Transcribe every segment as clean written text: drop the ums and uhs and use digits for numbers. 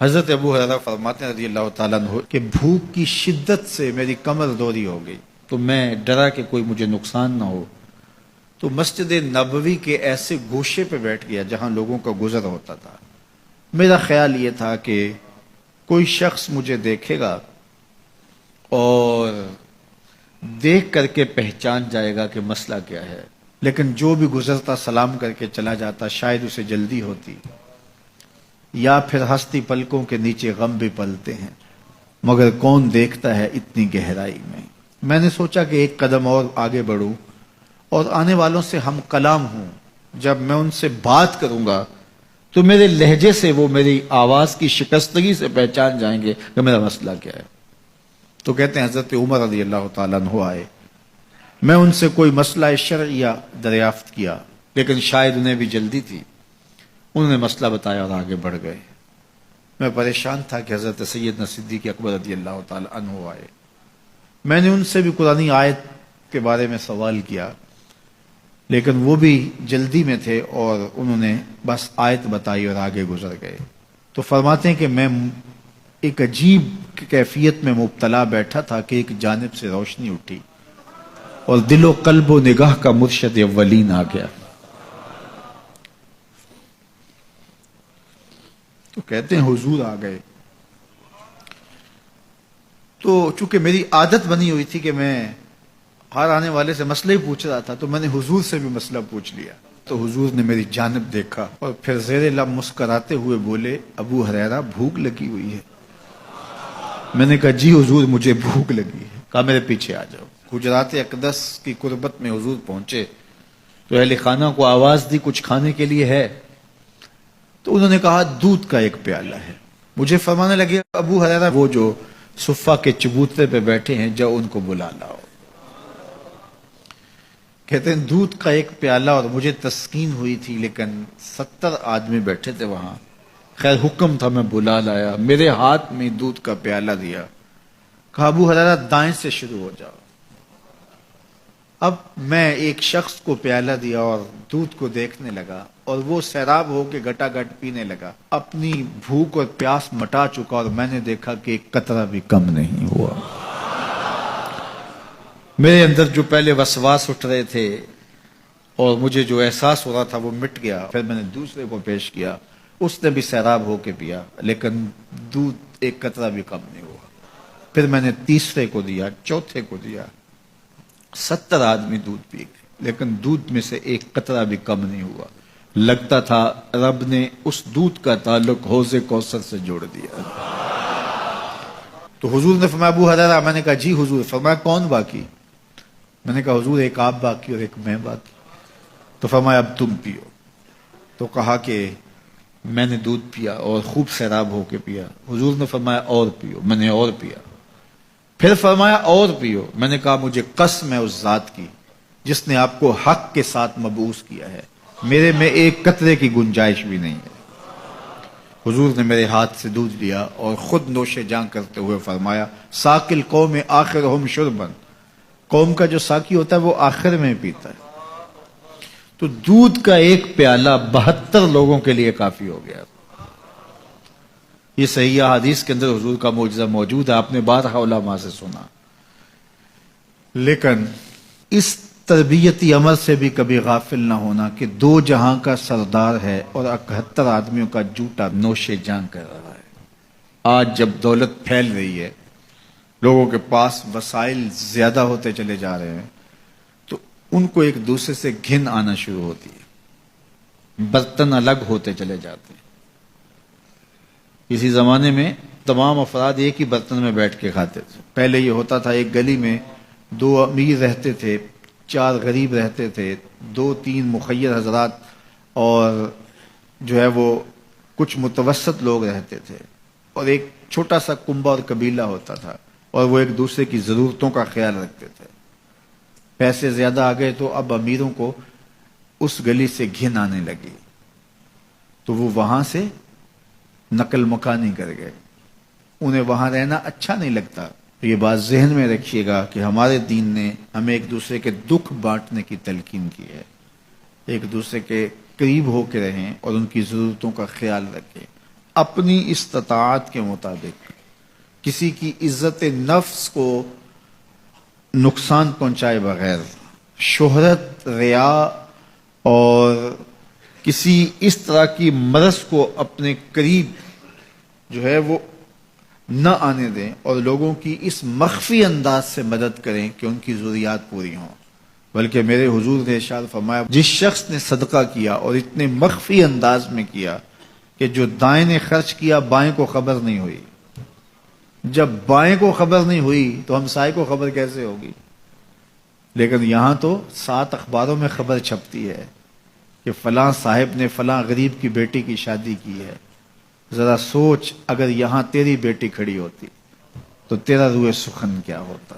حضرت ابو ہریرہ فرماتے ہیں رضی اللہ تعالیٰ عنہ کہ بھوک کی شدت سے میری کمر دوری ہو گئی، تو میں ڈرا کہ کوئی مجھے نقصان نہ ہو، تو مسجد نبوی کے ایسے گوشے پہ بیٹھ گیا جہاں لوگوں کا گزر ہوتا تھا۔ میرا خیال یہ تھا کہ کوئی شخص مجھے دیکھے گا اور دیکھ کر کے پہچان جائے گا کہ مسئلہ کیا ہے، لیکن جو بھی گزرتا سلام کر کے چلا جاتا، شاید اسے جلدی ہوتی، یا پھر ہستی پلکوں کے نیچے غم بھی پلتے ہیں، مگر کون دیکھتا ہے اتنی گہرائی میں۔ میں نے سوچا کہ ایک قدم اور آگے بڑھوں اور آنے والوں سے ہم کلام ہوں، جب میں ان سے بات کروں گا تو میرے لہجے سے وہ میری آواز کی شکستگی سے پہچان جائیں گے کہ میرا مسئلہ کیا ہے۔ تو کہتے ہیں حضرت عمر رضی اللہ تعالیٰ عنہ آئے، میں ان سے کوئی مسئلہ شرعیہ دریافت کیا، لیکن شاید انہیں بھی جلدی تھی، انہوں نے مسئلہ بتایا اور آگے بڑھ گئے۔ میں پریشان تھا کہ حضرت سیدنا صدیق اکبر رضی اللہ تعالیٰ عنہ آئے، میں نے ان سے بھی قرآنی آیت کے بارے میں سوال کیا، لیکن وہ بھی جلدی میں تھے اور انہوں نے بس آیت بتائی اور آگے گزر گئے۔ تو فرماتے ہیں کہ میں ایک عجیب کیفیت میں مبتلا بیٹھا تھا کہ ایک جانب سے روشنی اٹھی اور دل و قلب و نگاہ کا مرشد اولین آ گیا۔ تو کہتے ہیں حضور آ گئے، تو چونکہ میری عادت بنی ہوئی تھی کہ میں ہر آنے والے سے مسئلہ ہی پوچھ رہا تھا، تو میں نے حضور سے بھی مسئلہ پوچھ لیا۔ تو حضور نے میری جانب دیکھا اور پھر زیر لب مسکراتے ہوئے بولے، ابو ہریرہ بھوک لگی ہوئی ہے؟ میں نے کہا جی حضور مجھے بھوک لگی ہے۔ کہا میرے پیچھے آ جاؤ۔ حجرات اقدس کی قربت میں حضور پہنچے تو اہل خانہ کو آواز دی کچھ کھانے کے لیے ہے؟ تو انہوں نے کہا دودھ کا ایک پیالہ ہے۔ مجھے فرمانے لگے ابو ہریرہ وہ جو صفہ کے چبوترے پہ بیٹھے ہیں جاؤ ان کو بلا لاؤ۔ کہتے ہیں دودھ کا ایک پیالہ، اور مجھے تسکین ہوئی تھی لیکن 70 آدمی بیٹھے تھے وہاں۔ خیر حکم تھا، میں بلا لایا، میرے ہاتھ میں دودھ کا پیالہ دیا، کہا ابو ہریرہ دائیں سے شروع ہو جاؤ۔ اب میں ایک شخص کو پیالہ دیا اور دودھ کو دیکھنے لگا، اور وہ سیراب ہو کے گٹا گٹ پینے لگا، اپنی بھوک اور پیاس مٹا چکا، اور میں نے دیکھا کہ ایک قطرہ بھی کم نہیں ہوا۔ میرے اندر جو پہلے وسواس اٹھ رہے تھے اور مجھے جو احساس ہو رہا تھا وہ مٹ گیا۔ پھر میں نے دوسرے کو پیش کیا، اس نے بھی سیراب ہو کے پیا، لیکن دودھ ایک قطرہ بھی کم نہیں ہوا۔ پھر میں نے تیسرے کو دیا، چوتھے کو دیا، 70 آدمی دودھ پی گئے، لیکن دودھ میں سے ایک قطرہ بھی کم نہیں ہوا۔ لگتا تھا رب نے اس دودھ کا تعلق حوض کوثر سے جوڑ دیا۔ تو حضور نے فرمایا ابو ہریرہ، میں نے کہا جی حضور۔ فرمایا کون باقی؟ میں نے کہا حضور ایک آپ باقی اور ایک میں باقی۔ تو فرمایا اب تم پیو۔ تو کہا کہ میں نے دودھ پیا اور خوب سیراب ہو کے پیا۔ حضور نے فرمایا اور پیو، میں نے اور پیا۔ پھر فرمایا اور پیو۔ میں نے کہا مجھے قسم ہے اس ذات کی جس نے آپ کو حق کے ساتھ مبعوث کیا ہے، میرے میں ایک قطرے کی گنجائش بھی نہیں ہے۔ حضور نے میرے ہاتھ سے دودھ لیا اور خود نوش جاں کرتے ہوئے فرمایا ساقی القوم آخرہم شربا، قوم کا جو ساقی ہوتا ہے وہ آخر میں پیتا ہے۔ تو دودھ کا ایک پیالہ 72 لوگوں کے لیے کافی ہو گیا۔ یہ صحیح حدیث کے اندر حضور کا معجزہ موجود ہے، آپ نے بارہا علماء سے سنا۔ لیکن اس تربیتی عمل سے بھی کبھی غافل نہ ہونا کہ 2 جہاں کا سردار ہے اور 71 آدمیوں کا جوٹا نوش جاں کر رہا ہے۔ آج جب دولت پھیل رہی ہے، لوگوں کے پاس وسائل زیادہ ہوتے چلے جا رہے ہیں، تو ان کو ایک دوسرے سے گھن آنا شروع ہوتی ہے، برتن الگ ہوتے چلے جاتے ہیں۔ اسی زمانے میں تمام افراد ایک ہی برتن میں بیٹھ کے کھاتے تھے۔ پہلے یہ ہوتا تھا ایک گلی میں 2 امیر رہتے تھے، 4 غریب رہتے تھے، 2-3 مخیر حضرات اور جو ہے وہ کچھ متوسط لوگ رہتے تھے، اور ایک چھوٹا سا کنبہ اور قبیلہ ہوتا تھا، اور وہ ایک دوسرے کی ضرورتوں کا خیال رکھتے تھے۔ پیسے زیادہ آ گئے تو اب امیروں کو اس گلی سے گھن آنے لگی، تو وہ وہاں سے نقل مکانی کر گئے، انہیں وہاں رہنا اچھا نہیں لگتا۔ یہ بات ذہن میں رکھیے گا کہ ہمارے دین نے ہمیں ایک دوسرے کے دکھ بانٹنے کی تلقین کی ہے، ایک دوسرے کے قریب ہو کے رہیں اور ان کی ضرورتوں کا خیال رکھیں۔ اپنی استطاعت کے مطابق کسی کی عزت نفس کو نقصان پہنچائے بغیر شہرت، ریا اور کسی اس طرح کی مرض کو اپنے قریب جو ہے وہ نہ آنے دیں، اور لوگوں کی اس مخفی انداز سے مدد کریں کہ ان کی ضروریات پوری ہوں۔ بلکہ میرے حضور نے ارشاد فرمایا، جس شخص نے صدقہ کیا اور اتنے مخفی انداز میں کیا کہ جو دائیں نے خرچ کیا بائیں کو خبر نہیں ہوئی، جب بائیں کو خبر نہیں ہوئی تو ہمسائے کو خبر کیسے ہوگی؟ لیکن یہاں تو 7 اخباروں میں خبر چھپتی ہے کہ فلاں صاحب نے فلاں غریب کی بیٹی کی شادی کی ہے۔ ذرا سوچ، اگر یہاں تیری بیٹی کھڑی ہوتی تو تیرا روح سخن کیا ہوتا؟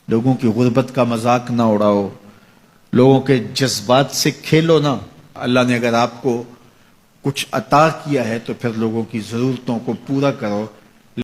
لوگوں کی غربت کا مذاق نہ اڑاؤ، لوگوں کے جذبات سے کھیلو نہ۔ اللہ نے اگر آپ کو کچھ عطا کیا ہے تو پھر لوگوں کی ضرورتوں کو پورا کرو،